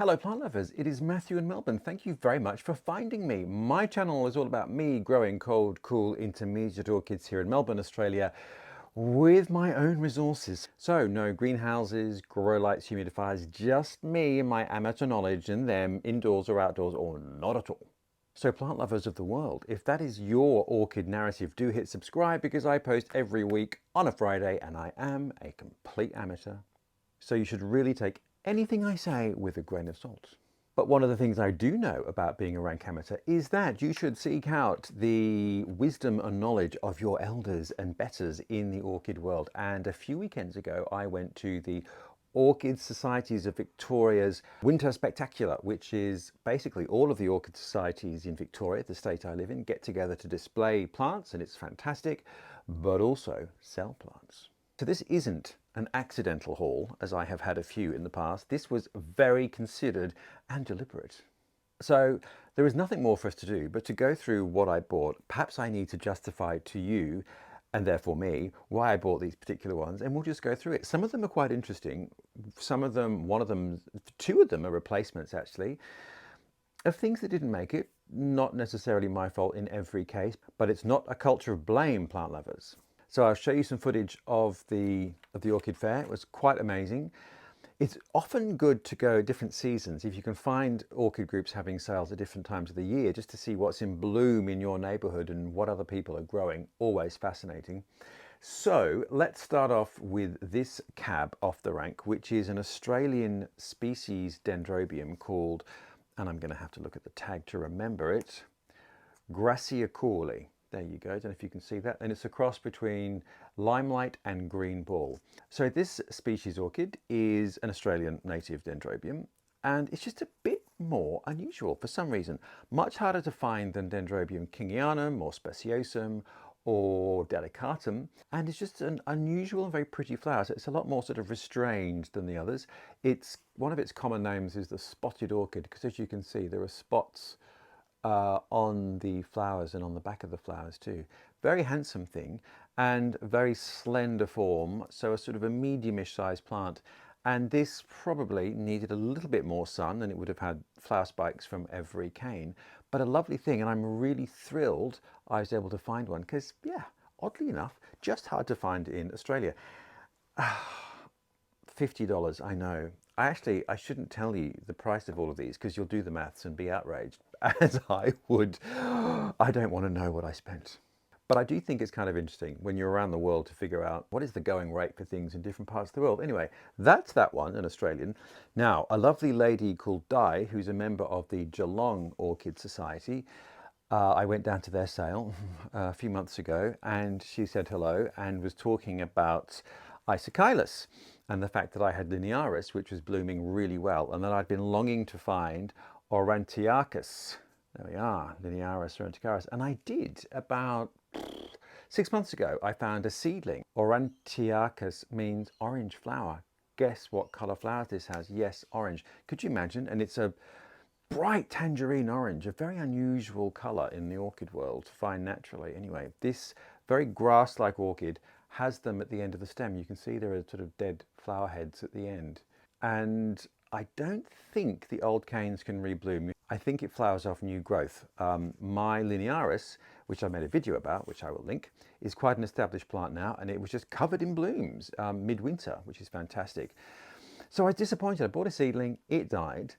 Hello plant lovers, it is Matthew in Melbourne. Thank you very much for finding me. My channel is all about me growing cold, cool, intermediate orchids here in Melbourne, Australia with my own resources. So no greenhouses, grow lights, humidifiers, just me and my amateur knowledge and them indoors or outdoors or not at all. So plant lovers of the world, if that is your orchid narrative, do hit subscribe because I post every week on a Friday and I am a complete amateur. So you should really take anything I say with a grain of salt. But one of the things I do know about being a rank amateur is that you should seek out the wisdom and knowledge of your elders and betters in the orchid world. And a few weekends ago, I went to the Orchid Societies of Victoria's Winter Spectacular, which is basically all of the orchid societies in Victoria, the state I live in, get together to display plants, and it's fantastic, but also sell plants. So this isn't an accidental haul, as I have had a few in the past. This was very considered and deliberate. So there is nothing more for us to do but to go through what I bought. Perhaps I need to justify to you, and therefore me, why I bought these particular ones, and we'll just go through it. Some of them are quite interesting. Some of them, two of them are replacements actually, of things that didn't make it. Not necessarily my fault in every case, but it's not a culture of blame, plant lovers. So I'll show you some footage of the Orchid Fair. It was quite amazing. It's often good to go at different seasons if you can find orchid groups having sales at different times of the year, just to see what's in bloom in your neighborhood and what other people are growing. Always fascinating. So let's start off with this cab off the rank, which is an Australian species Dendrobium called, and I'm going to have to look at the tag to remember it, gracilicaule. There you go, I don't know if you can see that. And it's a cross between limelight and green ball. So this species orchid is an Australian native Dendrobium, and it's just a bit more unusual for some reason. Much harder to find than Dendrobium kingianum or speciosum or delicatum, and it's just an unusual and very pretty flower. So it's a lot more sort of restrained than the others. It's one of its common names is the spotted orchid, because as you can see there are spots on the flowers and on the back of the flowers too. Very handsome thing and very slender form, so a sort of a medium-ish sized plant. And this probably needed a little bit more sun, and it would have had flower spikes from every cane, but a lovely thing. And I'm really thrilled I was able to find one because, yeah, oddly enough, just hard to find in Australia. $50, I know. I shouldn't tell you the price of all of these because you'll do the maths and be outraged, as I would. I don't want to know what I spent. But I do think it's kind of interesting when you're around the world to figure out what is the going rate for things in different parts of the world. Anyway, that's that one, an Australian. Now, a lovely lady called Di, who's a member of the Geelong Orchid Society. I went down to their sale a few months ago, and she said hello and was talking about Isochilus and the fact that I had linearis, which was blooming really well, and that I'd been longing to find aurantiacus. There we are, linearis aurantiacus. And I did about 6 months ago. I found a seedling. Aurantiacus means orange flower. Guess what color flowers this has? Yes, orange. Could you imagine? And it's a bright tangerine orange, a very unusual color in the orchid world to find naturally. Anyway, this very grass-like orchid has them at the end of the stem. You can see there are sort of dead flower heads at the end. And I don't think the old canes can rebloom. I think it flowers off new growth. My linearis, which I made a video about, which I will link, is quite an established plant now, and it was just covered in blooms midwinter, which is fantastic. So I was disappointed. I bought a seedling, it died.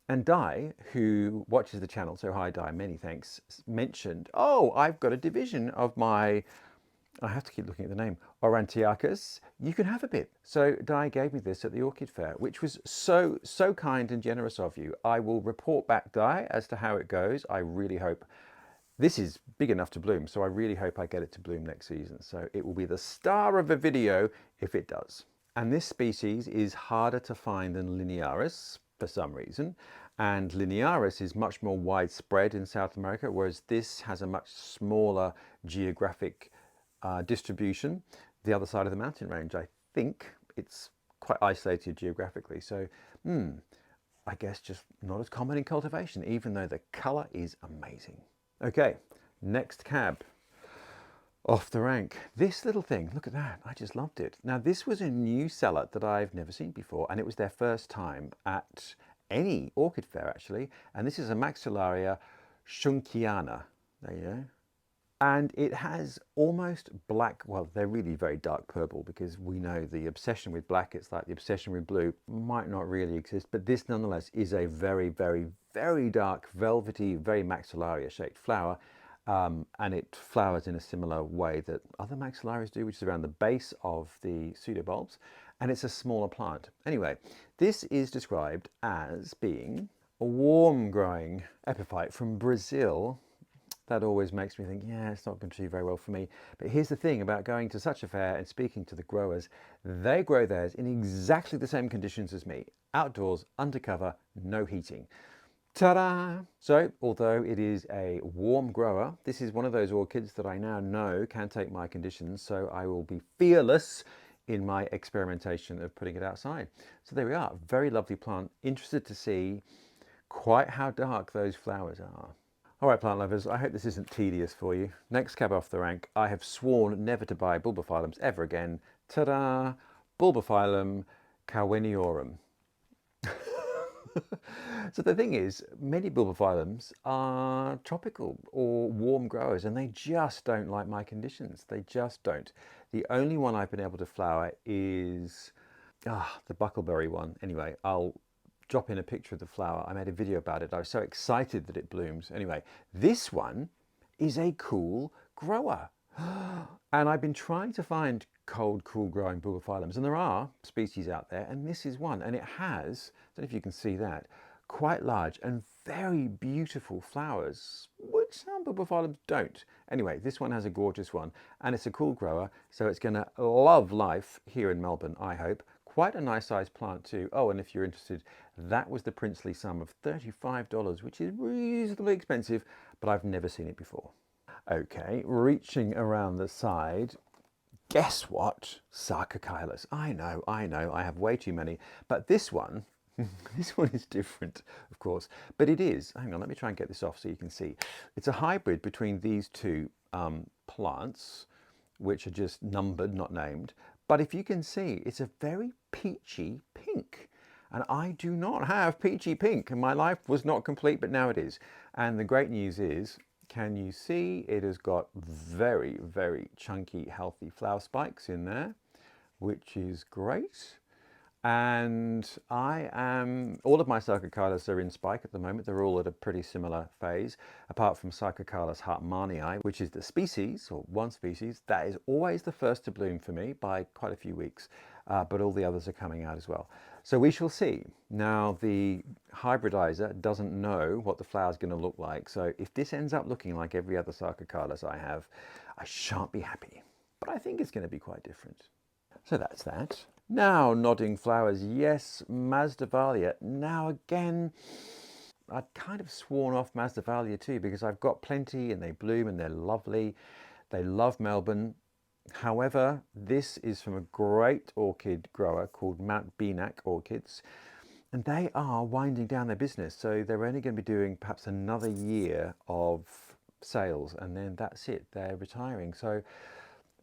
And Di, who watches the channel, so hi Di, many thanks, mentioned, oh, I've got a division of my, I have to keep looking at the name, aurantiacus, you can have a bit. So Di gave me this at the Orchid Fair, which was so kind and generous of you. I will report back, Di, as to how it goes. I really hope, this is big enough to bloom, so I really hope I get it to bloom next season. So it will be the star of a video if it does. And this species is harder to find than linearis for some reason, and linearis is much more widespread in South America, whereas this has a much smaller geographic distribution. The other side of the mountain range, I think it's quite isolated geographically, so I guess just not as common in cultivation, even though the color is amazing. Okay, next cab off the rank. This little thing, look at that, I just loved it. Now this was a new seller that I've never seen before, and it was their first time at any orchid fair actually, and this is a Maxillaria schunkeana. There you go. And it has almost black, well, they're really very dark purple, because we know the obsession with black, it's like the obsession with blue, might not really exist, but this nonetheless is a very, very, very dark, velvety, very Maxillaria shaped flower. And it flowers in a similar way that other Maxillarias do, which is around the base of the pseudobulbs, and it's a smaller plant. Anyway, this is described as being a warm growing epiphyte from Brazil. That always makes me think, yeah, it's not going to do very well for me. But here's the thing about going to such a fair and speaking to the growers. They grow theirs in exactly the same conditions as me. Outdoors, undercover, no heating. Ta-da! So, although it is a warm grower, this is one of those orchids that I now know can take my conditions, so I will be fearless in my experimentation of putting it outside. So there we are, very lovely plant. Interested to see quite how dark those flowers are. All right, plant lovers, I hope this isn't tedious for you. Next cab off the rank, I have sworn never to buy Bulbophyllums ever again. Ta-da! Bulbophyllum coweniorum. So the thing is, many Bulbophyllums are tropical or warm growers, and they just don't like my conditions. They just don't. The only one I've been able to flower is the buckleberry one. Anyway, I'll drop in a picture of the flower. I made a video about it. I was so excited that it blooms. Anyway, this one is a cool grower. And I've been trying to find cold, cool growing Bulbophyllums, and there are species out there, and this is one. And it has, I don't know if you can see that, quite large and very beautiful flowers, which some Bulbophyllums don't. Anyway, this one has a gorgeous one, and it's a cool grower, so it's going to love life here in Melbourne, I hope. Quite a nice sized plant too. Oh, and if you're interested, that was the princely sum of $35, which is reasonably expensive, but I've never seen it before. Okay, reaching around the side, guess what? Sarcochilus. I know, I have way too many, but this one, this one is different, of course, but it is, hang on, let me try and get this off so you can see. It's a hybrid between these two plants, which are just numbered, not named. But if you can see, it's a very peachy pink. And I do not have peachy pink, and my life was not complete, but now it is. And the great news is, can you see it has got very, very chunky, healthy flower spikes in there, which is great. And all of my Sarcochilus are in spike at the moment. They're all at a pretty similar phase, apart from Sarcochilus hartmanii, which is the species, or one species, that is always the first to bloom for me by quite a few weeks, but all the others are coming out as well. So we shall see. Now, the hybridizer doesn't know what the flower's going to look like, so if this ends up looking like every other Sarcochilus I have, I shan't be happy. But I think it's going to be quite different. So that's that. Now, nodding flowers, yes, Masdevallia. Now again, I'd kind of sworn off Masdevallia too, because I've got plenty and they bloom and they're lovely. They love Melbourne. However, this is from a great orchid grower called Mount Benac Orchids, and they are winding down their business. So they're only going to be doing perhaps another year of sales, and then that's it. They're retiring. So,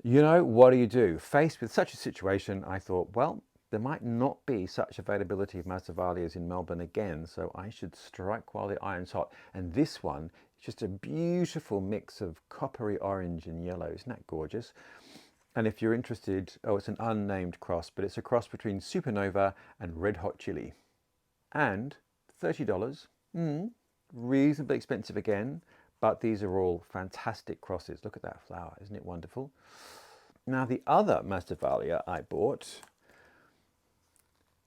you know, what do? Faced with such a situation, I thought, well, there might not be such availability of Masdevallias in Melbourne again, so I should strike while the iron's hot. And this one is just a beautiful mix of coppery orange and yellow. Isn't that gorgeous? And if you're interested, oh, it's an unnamed cross, but it's a cross between Supernova and Red Hot Chili. And $30, reasonably expensive again, but these are all fantastic crosses. Look at that flower, isn't it wonderful? Now, the other Masdevallia I bought,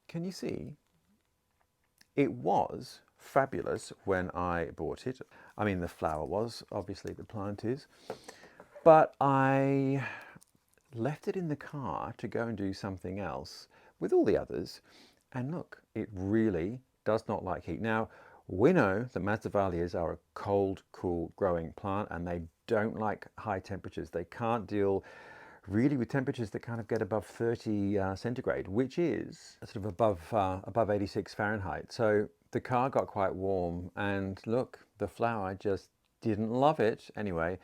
can you see? It was fabulous when I bought it. I mean, the flower was, obviously the plant is, but I left it in the car to go and do something else with all the others, and look, it really does not like heat. Now, we know that Masdevallias are a cold, cool growing plant, and they don't like high temperatures. They can't deal really with temperatures that kind of get above 30 centigrade, which is sort of above 86 Fahrenheit. So the car got quite warm, and look, the flower just didn't love it. Anyway,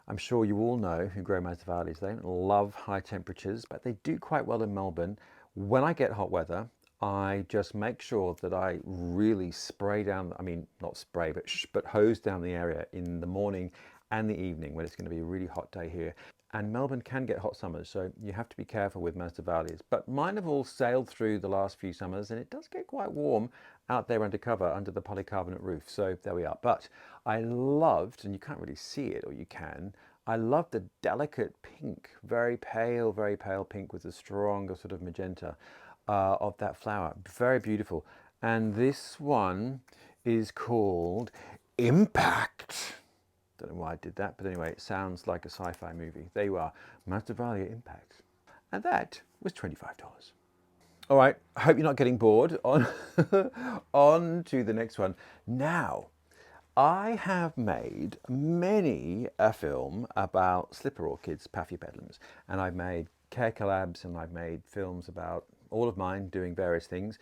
I'm sure you all know who grow Masdevallias, they don't love high temperatures, but they do quite well in Melbourne. When I get hot weather, I just make sure that I really spray down, I mean, not spray, but hose down the area in the morning and the evening when it's going to be a really hot day here. And Melbourne can get hot summers, so you have to be careful with Masdevallias. But mine have all sailed through the last few summers, and it does get quite warm out there under cover, under the polycarbonate roof. So there we are. But I loved, and you can't really see it, or you can, I love the delicate pink, very pale pink with a stronger sort of magenta of that flower. Very beautiful. And this one is called Impact. Don't know why I did that, but anyway, it sounds like a sci-fi movie. There you are, Masdevallia Impact. And that was $25. All right, I hope you're not getting bored. On to the next one. Now, I have made many a film about slipper orchids, Paphiopedilums, and I've made care collabs and I've made films about all of mine doing various things.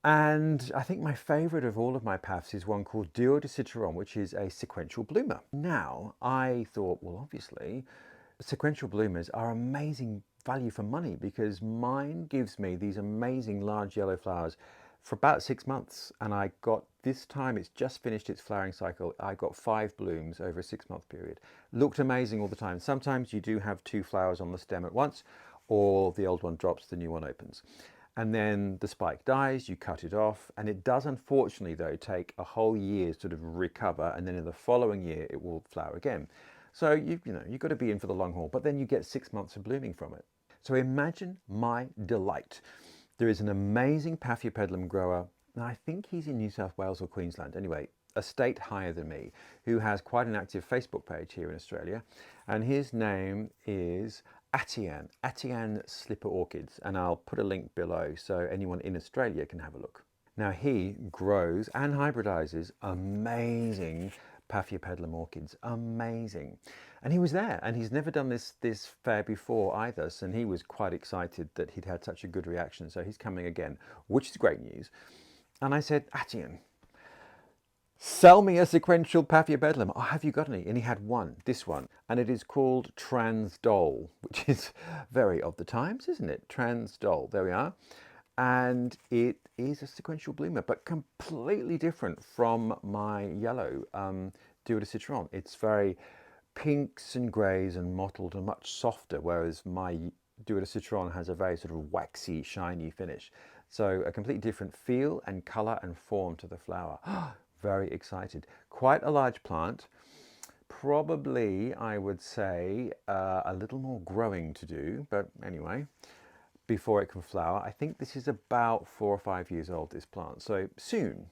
And I think my favourite of all of my paths is one called Duodecitron, which is a sequential bloomer. Now, I thought, well, obviously, sequential bloomers are amazing value for money because mine gives me these amazing large yellow flowers for about 6 months. And I got, this time it's just finished its flowering cycle, I got 5 blooms over a 6-month period. Looked amazing all the time. Sometimes you do have 2 flowers on the stem at once, or the old one drops, the new one opens. And then the spike dies, you cut it off, and it does unfortunately though take a whole year to sort of recover, and then in the following year it will flower again. So you've got to be in for the long haul, but then you get 6 months of blooming from it. So imagine my delight. There is an amazing Paphiopedilum grower, and I think he's in New South Wales or Queensland, anyway, a state higher than me, who has quite an active Facebook page here in Australia, and his name is Atian Slipper Orchids, and I'll put a link below so anyone in Australia can have a look. Now he grows and hybridizes amazing Paphiopedilum orchids, amazing. And he was there, and he's never done this fair before either, and he was quite excited that he'd had such a good reaction, so he's coming again, which is great news. And I said, Atian, sell me a sequential Paphiopedilum. Oh, have you got any? And he had one, this one, and it is called Transdoll, which is very of the times, isn't it? Transdoll, there we are. And it is a sequential bloomer, but completely different from my yellow Duodecitron. It's very pinks and greys and mottled and much softer, whereas my Duodecitron has a very sort of waxy, shiny finish. So a completely different feel and colour and form to the flower. Very excited. Quite a large plant. Probably, I would say, a little more growing to do, but anyway, before it can flower. I think this is about 4 or 5 years old, this plant. So soon,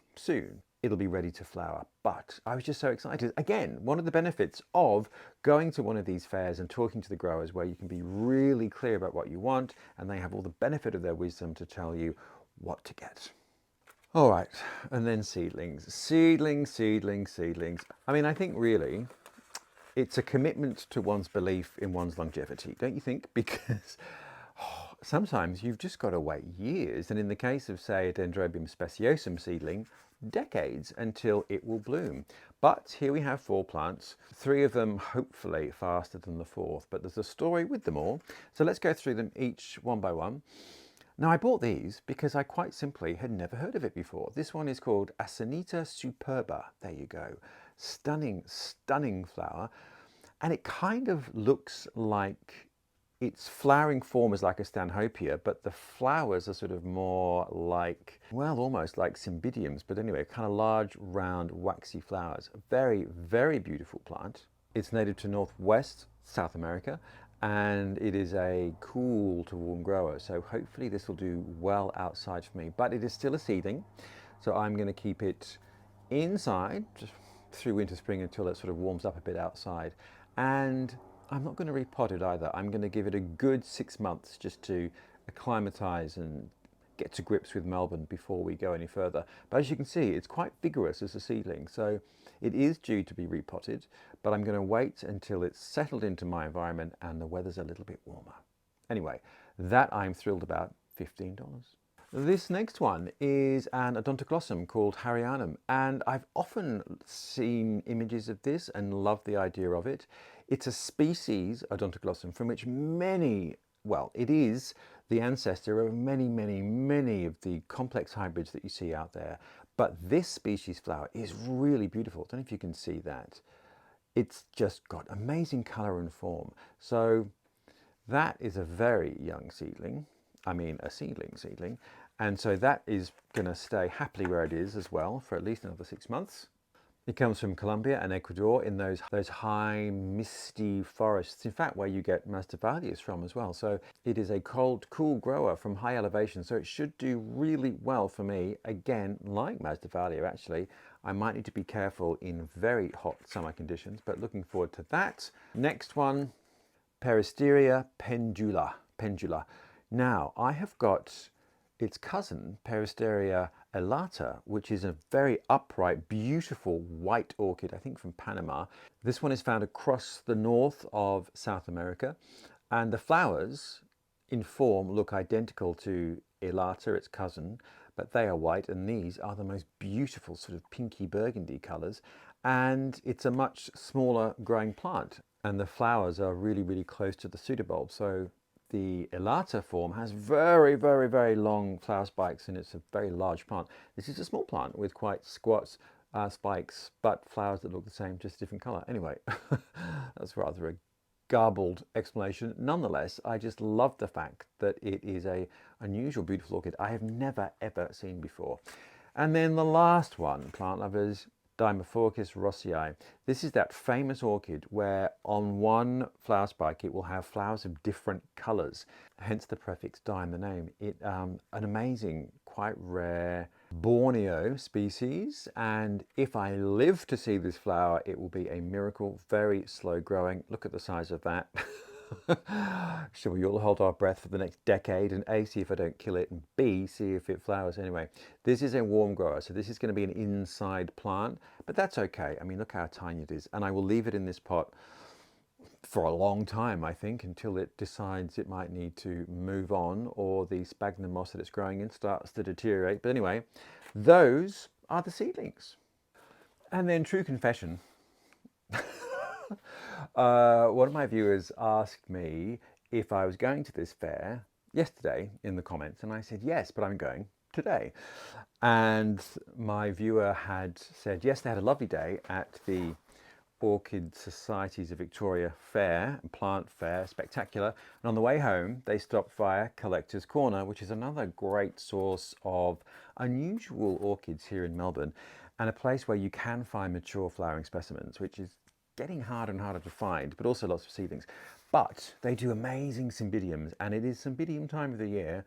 it'll be ready to flower. But I was just so excited. Again, one of the benefits of going to one of these fairs and talking to the growers where you can be really clear about what you want, and they have all the benefit of their wisdom to tell you what to get. All right, and then seedlings. Seedlings. I mean, I think really it's a commitment to one's belief in one's longevity, don't you think? Because sometimes you've just got to wait years, and in the case of, say, a Dendrobium speciosum seedling, decades until it will bloom. But here we have 4 plants, 3 of them hopefully faster than the 4th, but there's a story with them all. So let's go through them each one by one. Now I bought these because I quite simply had never heard of it before. This one is called Acineta superba. There you go. Stunning, stunning flower. And it kind of looks like its flowering form is like a stanhopea, but the flowers are sort of more like, well, almost like Cymbidiums, but anyway, kind of large, round, waxy flowers. Very, very beautiful plant. It's native to Northwest South America, and it is a cool to warm grower, so hopefully this will do well outside for me. But it is still a seedling, so I'm going to keep it inside just through winter, spring until it sort of warms up a bit outside. And I'm not going to repot it either. I'm going to give it a good 6 months just to acclimatise and get to grips with Melbourne before we go any further. But as you can see, it's quite vigorous as a seedling, so it is due to be repotted, but I'm going to wait until it's settled into my environment and the weather's a little bit warmer. Anyway, that I'm thrilled about, $15. This next one is an Odontoglossum called harryanum, and I've often seen images of this and loved the idea of it. It's a species, Odontoglossum, from which many, well, it is the ancestor of many, many, many of the complex hybrids that you see out there. But this species flower is really beautiful. I don't know if you can see that. It's just got amazing color and form. So that is a very young seedling. I mean, a seedling. And so that is going to stay happily where it is as well for at least another 6 months. It comes from Colombia and Ecuador in those high misty forests, in fact where you get Masdevallias from as well. So it is a cold, cool grower from high elevation, so it should do really well for me. Again, like Masdevallia actually, I might need to be careful in very hot summer conditions, but looking forward to that. Next one, Peristeria pendula. Now I have got its cousin, Peristeria elata, which is a very upright, beautiful white orchid, I think from Panama. This one is found across the north of South America, and the flowers in form look identical to elata, its cousin, but they are white, and these are the most beautiful sort of pinky burgundy colors. And it's a much smaller growing plant, and the flowers are really, really close to the pseudobulb. So the elata form has very, very, very long flower spikes, and it's a very large plant. This is a small plant with quite squat spikes, but flowers that look the same, just different color. Anyway, that's rather a garbled explanation. Nonetheless, I just love the fact that it is a unusual, beautiful orchid I have never, ever seen before. And then the last one, plant lovers, Dimorphorchis rossii. This is that famous orchid where on one flower spike it will have flowers of different colors, hence the prefix di in the name. An amazing, quite rare Borneo species, and if I live to see this flower it will be a miracle. Very slow growing. Look at the size of that. Shall we all hold our breath for the next decade and A, see if I don't kill it, and B, see if it flowers. Anyway, this is a warm grower, so this is going to be an inside plant, but that's okay. I mean, look how tiny it is, and I will leave it in this pot for a long time, I think, until it decides it might need to move on, or the sphagnum moss that it's growing in starts to deteriorate. But anyway, those are the seedlings. And then, true confession, one of my viewers asked me if I was going to this fair yesterday in the comments, and I said yes, but I'm going today. And my viewer had said yes, they had a lovely day at the Orchid Societies of Victoria fair, plant fair, spectacular. And on the way home, they stopped via Collector's Corner, which is another great source of unusual orchids here in Melbourne, and a place where you can find mature flowering specimens, which is getting harder and harder to find, but also lots of seedlings. But they do amazing Cymbidiums, and it is Cymbidium time of the year.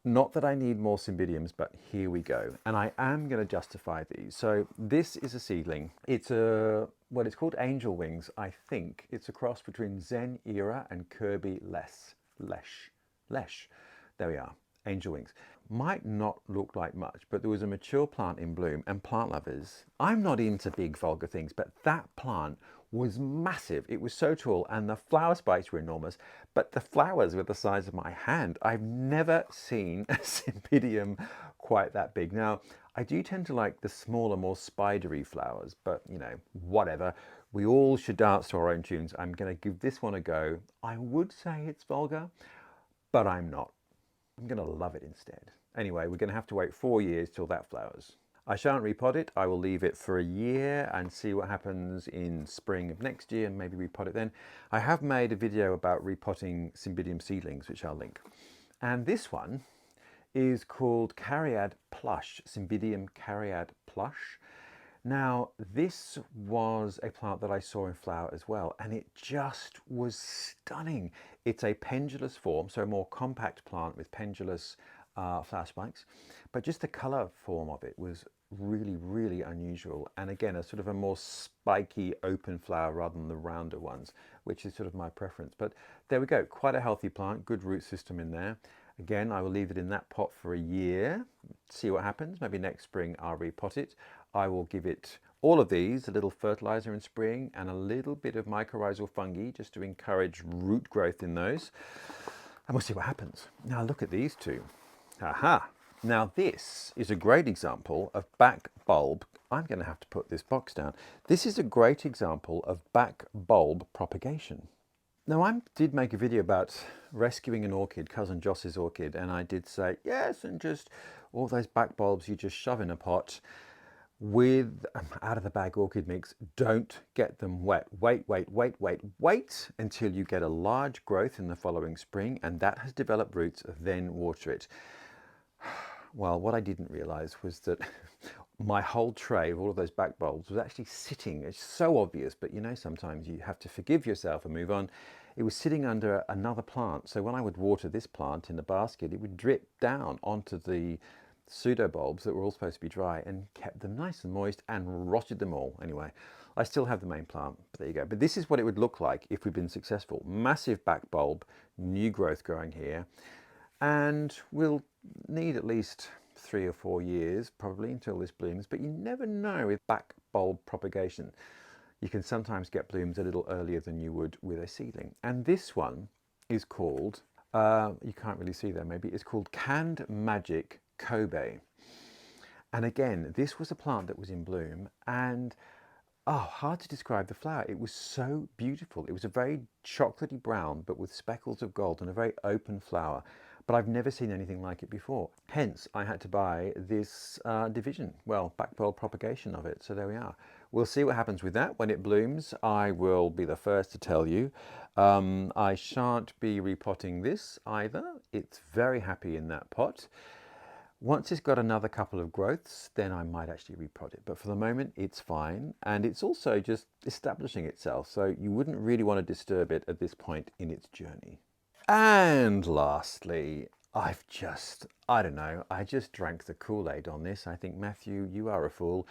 Not that I need more Cymbidiums, but here we go. And I am going to justify these. So this is a seedling. It's well, it's called Angel Wings, I think. It's a cross between Zen Era and Kirby Lesh. There we are, Angel Wings. Might not look like much, but there was a mature plant in bloom, and plant lovers, I'm not into big vulgar things, but that plant was massive. It was so tall, and the flower spikes were enormous, but the flowers were the size of my hand. I've never seen a Cymbidium quite that big. Now, I do tend to like the smaller, more spidery flowers, but you know, whatever. We all should dance to our own tunes. I'm going to give this one a go. I would say it's vulgar, but I'm not. I'm going to love it instead. Anyway, we're going to have to wait 4 years till that flowers. I shan't repot it. I will leave it for a year and see what happens in spring of next year and maybe repot it then. I have made a video about repotting Cymbidium seedlings, which I'll link. And this one is called Cariad Plush, Cymbidium Cariad Plush. Now, this was a plant that I saw in flower as well, and it just was stunning. It's a pendulous form, so a more compact plant with pendulous flower spikes, but just the color form of it was really, really unusual. And again, a sort of a more spiky open flower rather than the rounder ones, which is sort of my preference. But there we go, quite a healthy plant, good root system in there. Again, I will leave it in that pot for a year, see what happens. Maybe next spring I'll repot it. I will give it all of these a little fertilizer in spring and a little bit of mycorrhizal fungi just to encourage root growth in those. And we'll see what happens. Now look at these two. Aha! Now this is a great example of back bulb. I'm going to have to put this box down. This is a great example of back bulb propagation. Now, I did make a video about rescuing an orchid, Cousin Joss's orchid, and I did say, yes, and just all those back bulbs you just shove in a pot with out of the bag orchid mix. Don't get them wet. Wait until you get a large growth in the following spring and that has developed roots, then water it. Well, what I didn't realize was that my whole tray of all of those back bulbs was actually sitting, it's so obvious, but you know, sometimes you have to forgive yourself and move on. It was sitting under another plant. So when I would water this plant in the basket, it would drip down onto the pseudo bulbs that were all supposed to be dry and kept them nice and moist and rotted them all. Anyway, I still have the main plant, but there you go. But this is what it would look like if we'd been successful. Massive back bulb, new growth growing here, and we'll need at least 3 or 4 years probably until this blooms, but you never know with back bulb propagation. You can sometimes get blooms a little earlier than you would with a seedling. And this one is called, you can't really see there maybe, it's called Canned Magic Kobe. And again, this was a plant that was in bloom and hard to describe the flower. It was so beautiful. It was a very chocolatey brown, but with speckles of gold and a very open flower. But I've never seen anything like it before. Hence, I had to buy this division, well, back bulb propagation of it. So there we are. We'll see what happens with that. When it blooms, I will be the first to tell you. I shan't be repotting this either. It's very happy in that pot. Once it's got another couple of growths, then I might actually repot it. But for the moment, it's fine. And it's also just establishing itself. So you wouldn't really want to disturb it at this point in its journey. And lastly, I don't know, I just drank the Kool-Aid on this. I think, Matthew, you are a fool.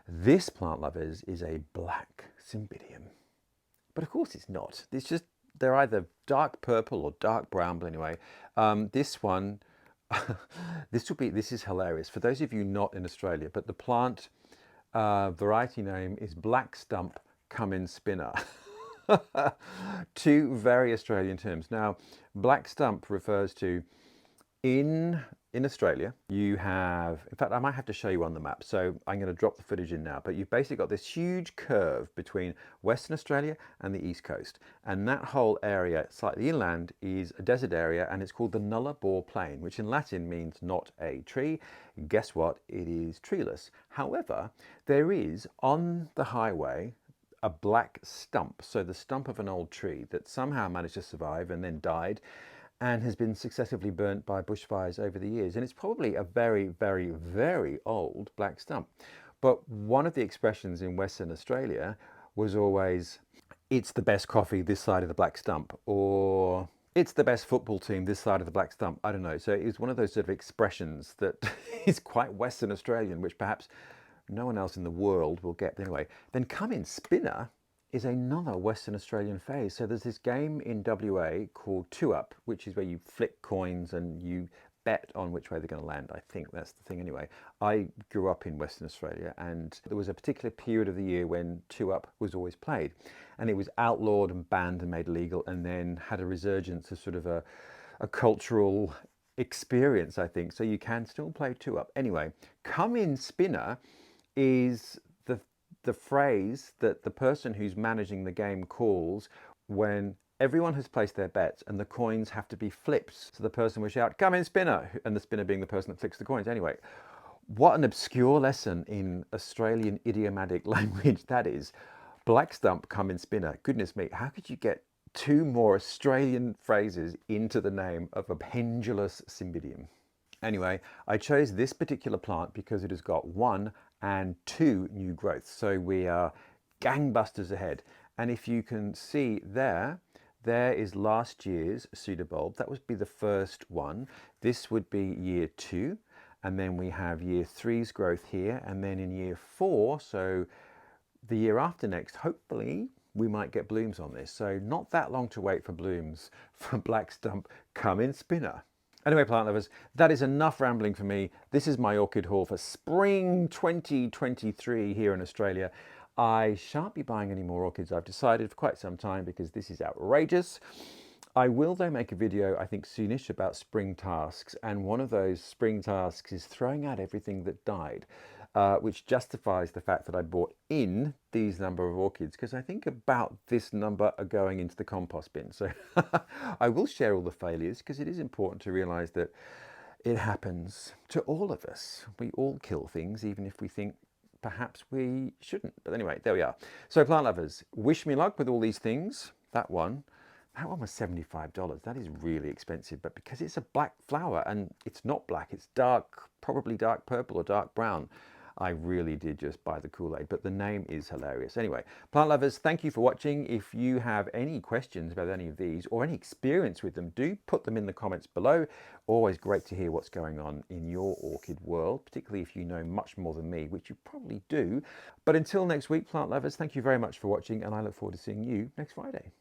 This, plant lovers, is a black Cymbidium. But of course it's not. It's just, they're either dark purple or dark brown, but anyway. This one, this is hilarious. For those of you not in Australia, but the plant variety name is Black Stump Cumin Spinner. Two very Australian terms. Now, black stump refers to in Australia, you have, in fact, I might have to show you on the map. So I'm going to drop the footage in now, but you've basically got this huge curve between Western Australia and the East Coast. And that whole area, slightly inland, is a desert area and it's called the Nullarbor Plain, which in Latin means not a tree. Guess what? It is treeless. However, there is on the highway a black stump, so the stump of an old tree that somehow managed to survive and then died and has been successively burnt by bushfires over the years. And it's probably a very, very, very old black stump. But one of the expressions in Western Australia was always, it's the best coffee this side of the black stump, or it's the best football team this side of the black stump. I don't know. So it was one of those sort of expressions that is quite Western Australian, which perhaps no one else in the world will get. Anyway, then Cumin Spinner is another Western Australian phase. So there's this game in WA called Two Up, which is where you flick coins and you bet on which way they're going to land. I think that's the thing anyway. I grew up in Western Australia and there was a particular period of the year when Two Up was always played. And it was outlawed and banned and made illegal and then had a resurgence of sort of a cultural experience, I think. So you can still play Two Up. Anyway, Cumin Spinner is the phrase that the person who's managing the game calls when everyone has placed their bets and the coins have to be flipped. So the person will shout, "Come in, spinner," and the spinner being the person that flicks the coins. Anyway, what an obscure lesson in Australian idiomatic language that is. Black stump, come in, spinner. Goodness me, how could you get two more Australian phrases into the name of a pendulous Cymbidium? Anyway, I chose this particular plant because it has got 1 and 2 new growths. So we are gangbusters ahead. And if you can see there is last year's pseudobulb. That would be the first one. This would be year 2. And then we have year 3's growth here. And then in year 4, so the year after next, hopefully we might get blooms on this. So not that long to wait for blooms for Black Stump Cumin Spinner. Anyway, plant lovers, that is enough rambling for me. This is my orchid haul for spring 2023 here in Australia. I shan't be buying any more orchids, I've decided, for quite some time because this is outrageous. I will though make a video, I think soonish, about spring tasks, and one of those spring tasks is throwing out everything that died. which justifies the fact that I brought in these number of orchids, because I think about this number are going into the compost bin. So I will share all the failures, because it is important to realize that it happens to all of us. We all kill things, even if we think perhaps we shouldn't. But anyway, there we are. So plant lovers, wish me luck with all these things. That one was $75. That is really expensive, but because it's a black flower and it's not black, it's dark, probably dark purple or dark brown, I really did just buy the Kool-Aid, but the name is hilarious. Anyway, plant lovers, thank you for watching. If you have any questions about any of these or any experience with them, do put them in the comments below. Always great to hear what's going on in your orchid world, particularly if you know much more than me, which you probably do. But until next week, plant lovers, thank you very much for watching, and I look forward to seeing you next Friday.